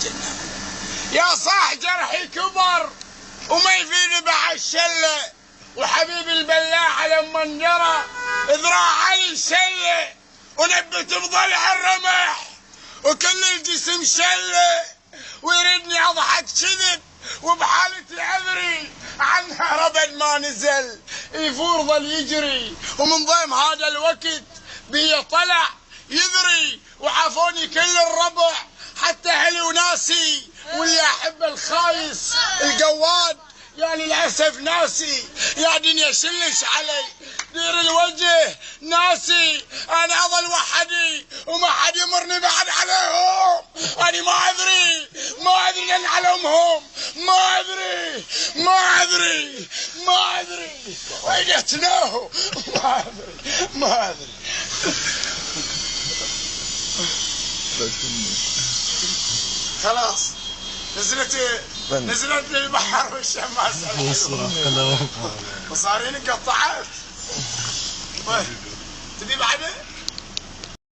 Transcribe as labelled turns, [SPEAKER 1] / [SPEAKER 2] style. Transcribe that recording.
[SPEAKER 1] الجنة. يا صاح جرحي كبر وما يفيد بعد شله، وحبيب البلاعة لما انجرى ذراعي شله، ونبت بضلع الرمح وكل الجسم شله، ويريدني اضحك كذب وبحالتي عذري عنها ربد ما نزل، يفور ظل يجري ومن ضيم هذا الوقت بي طلع يذري، وعافوني كل الربع حتى اهلي وناسي، واللي احب الخايس القواد يا للاسف ناسي. يا دنيا شلش علي دير الوجه ناسي، انا اظل وحدي وما حد يمرني بعد عليهم، انا ما ادري لان علمهم ما ادري وينتناه ما ادري خلاص نزلت للبحر والشماس وصارين قطعت. تبي بعده؟